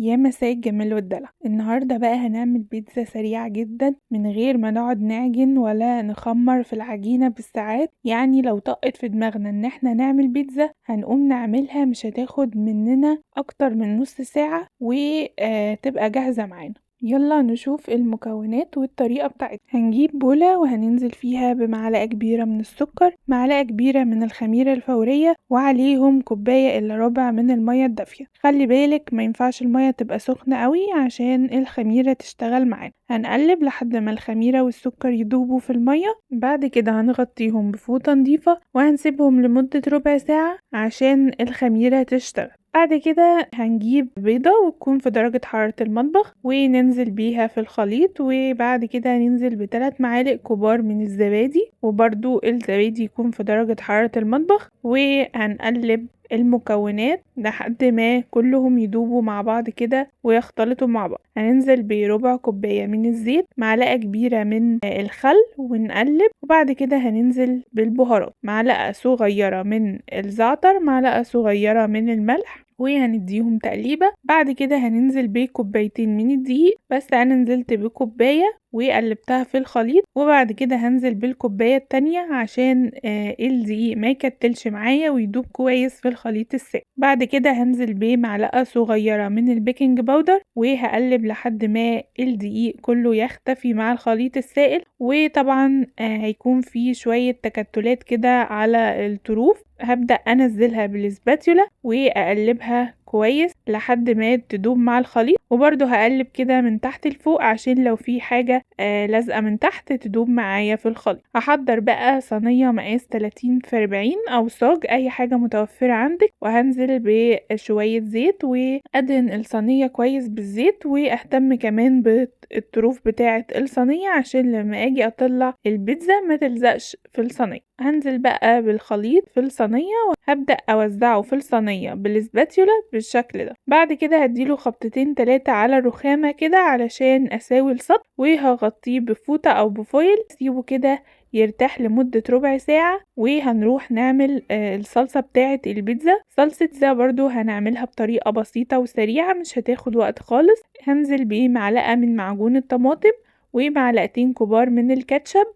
يا مساء الجمال والدلع. النهاردة بقى هنعمل بيتزا سريعة جدا من غير ما نقعد نعجن ولا نخمر في العجينة بالساعات. يعني لو طقت في دماغنا ان احنا نعمل بيتزا هنقوم نعملها، مش هتاخد مننا اكتر من نص ساعة وتبقى جاهزة معانا. يلا نشوف المكونات والطريقة بتاعتها. هنجيب بولة وهننزل فيها بمعلقة كبيرة من السكر، معلقة كبيرة من الخميرة الفورية، وعليهم كوباية الا ربع من المية الدافية. خلي بالك ما ينفعش المية تبقى سخنة قوي عشان الخميرة تشتغل معانا. هنقلب لحد ما الخميرة والسكر يدوبوا في المية. بعد كده هنغطيهم بفوطة نضيفة وهنسيبهم لمدة ربع ساعة عشان الخميرة تشتغل. بعد كده هنجيب بيضة وتكون في درجة حرارة المطبخ وننزل بيها في الخليط، وبعد كده ننزل ب3 معالق كبار من الزبادي، وبرضو الزبادي يكون في درجة حرارة المطبخ، وهنقلب المكونات لحد ما كلهم يدوبوا مع بعض كده ويختلطوا مع بعض. هننزل بربع كوباية من الزيت، معلقة كبيرة من الخل ونقلب، وبعد كده هننزل بالبهارات، معلقة صغيرة من الزعتر، معلقة صغيرة من الملح، وهنديهم تقليبة. بعد كده هننزل بكوبايتين من الدقيق، بس انا نزلت بكوباية وقلبتها في الخليط، وبعد كده هنزل بالكوباية التانية عشان الدقيق ما يكتلش معايا ويدوب كويس في الخليط السائل. بعد كده هنزل بمعلقة صغيرة من البيكنج باودر وهقلب لحد ما الدقيق كله يختفي مع الخليط السائل. وطبعا هيكون في شوية تكتلات كده على الطروف، هبدأ انزلها بالسباتيولا واقلبها كويس لحد ما تدوب مع الخليط، وبرده هقلب كده من تحت لفوق عشان لو في حاجة لازقة من تحت تدوب معايا في الخليط. هحضر بقى صينية مقاس 30 في 40 او صاج، اي حاجة متوفرة عندك، وهنزل بشوية زيت وادهن الصينية كويس بالزيت، واهتم كمان بالطروف بتاعة الصينية عشان لما اجي اطلع البيتزا ما تلزقش في الصينية. هنزل بقى بالخليط في الصينية وهبدأ اوزعه في الصينية بالسباتيولا بالشكل ده. بعد كده هديله خبطتين 3 على الرخامة كده علشان اساوي السطح، وهغطيه بفوطة او بفويل، سيبه كده يرتاح لمدة ربع ساعة. وهنروح نعمل الصلصة بتاعة البيتزا. صلصة البيتزا برضو هنعملها بطريقة بسيطة وسريعة، مش هتاخد وقت خالص. هنزل بمعلقة من معجون الطماطم ومعلقتين كبار من الكاتشب،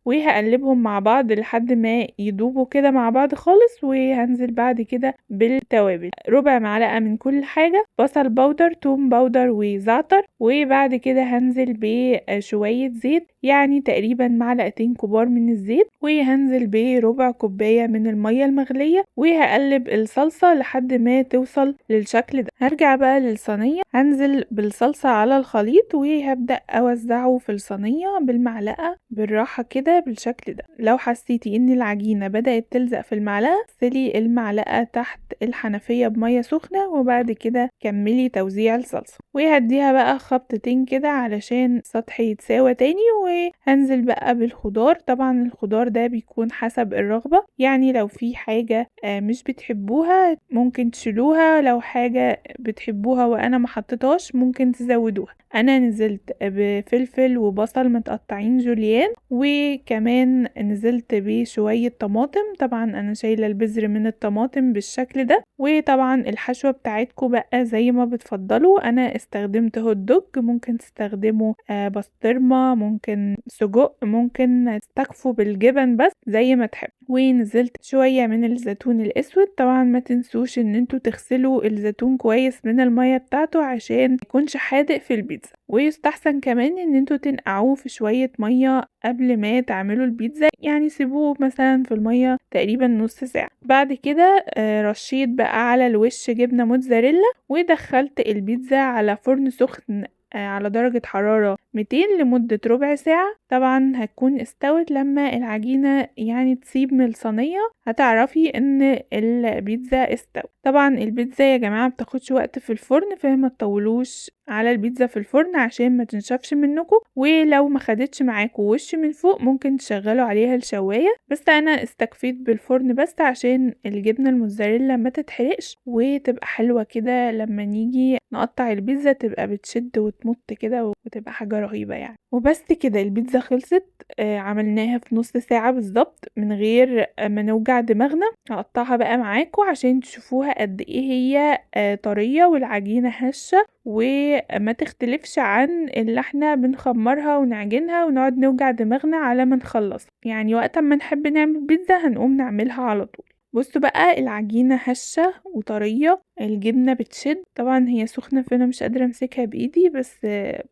وهقلبهم مع بعض لحد ما يدوبوا كده مع بعض خالص. وهنزل بعد كده بالتوابل، ربع معلقة من كل حاجة، بصل باودر، توم باودر، وزعتر. وبعد كده هنزل بشوية زيت، يعني تقريبا معلقتين كبار من الزيت، وهنزل بربع كوباية من المية المغلية، وهقلب الصلصة لحد ما توصل للشكل ده. هرجع بقى للصينية، هنزل بالصلصة على الخليط وهبدأ اوزعه في الصينية بالمعلقة بالراحة كده بالشكل ده. لو حسيتي ان العجينة بدأت تلزق في المعلقة، سلي المعلقة تحت الحنفية بمية سخنة، وبعد كده كملي توزيع الصلصة، وهديها بقى خبطتين كده علشان السطح يتساوى تاني. وهنزل بقى بالخضار، طبعا الخضار ده بيكون حسب الرغبة، يعني لو في حاجة مش بتحبوها ممكن تشيلوها، لو حاجة بتحبوها وانا ما حطيتهاش ممكن تزودوها. انا نزلت بفلفل وبصل متقطعين جوليان، وكمان نزلت بشوية طماطم، طبعا انا شايلة البذر من الطماطم بالشكل ده. وطبعا الحشوة بتاعتكم بقى زي ما بتفضلوا، انا استخدمت هوت دوج، ممكن تستخدموا بسطرمة، ممكن سجق، ممكن تستكفوا بالجبن بس زي ما تحب. ونزلت شوية من الزيتون الاسود، طبعا ما تنسوش ان انتوا تغسلوا الزيتون كويس من المية بتاعته عشان ميكونش حادق في البيتزا. ويستحسن كمان ان انتوا تنقعوه في شوية مية قبل ما تعملوا البيتزا، يعني سيبوه مثلا في المية تقريبا نص ساعة. بعد كده رشيت بقى على الوش جبنة موتزاريلا، ودخلت البيتزا على فرن سخن على درجة حرارة 200 لمدة ربع ساعة. طبعا هتكون استوت لما العجينة يعني تسيب من الصينية، هتعرفي ان البيتزا استوت. طبعا البيتزا يا جماعة بتاخدش وقت في الفرن، فما تطولوش على البيتزا في الفرن عشان ما تنشفش منكم. ولو ما خدتش معاكم وش من فوق ممكن تشغلوا عليها الشواية، بس انا استكفيت بالفرن بس عشان الجبنة الموتزاريلا ما تتحرقش وتبقى حلوة كده، لما نيجي نقطع البيتزا تبقى بتشد وتمط كده وتبقى حاجة رهيبة يعني. وبس كده البيتزا خلصت. عملناها في نص ساعة بالظبط من غير ما نوجع دماغنا. هقطعها بقى معاكم عشان تشوفوها قد ايه هي طرية والعجينة هشة وما تختلفش عن اللي احنا بنخمرها ونعجنها ونقعد نوجع دماغنا على ما نخلص. يعني وقت ما نحب نعمل بيتزا هنقوم نعملها على طول. بصوا بقى العجينة هشة وطرية، الجبنة بتشد. طبعا هي سخنة فانا مش قادرة امسكها بايدي، بس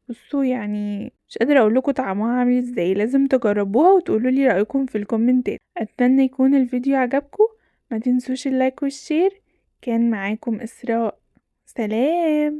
بصوا يعني مش قادرة اقول لكم طعمها عامل ازاي. لازم تجربوها وتقولوا لي رأيكم في الكومنتات. اتمنى يكون الفيديو عجبكم، ما تنسوش اللايك والشير. كان معاكم إسراء، سلام.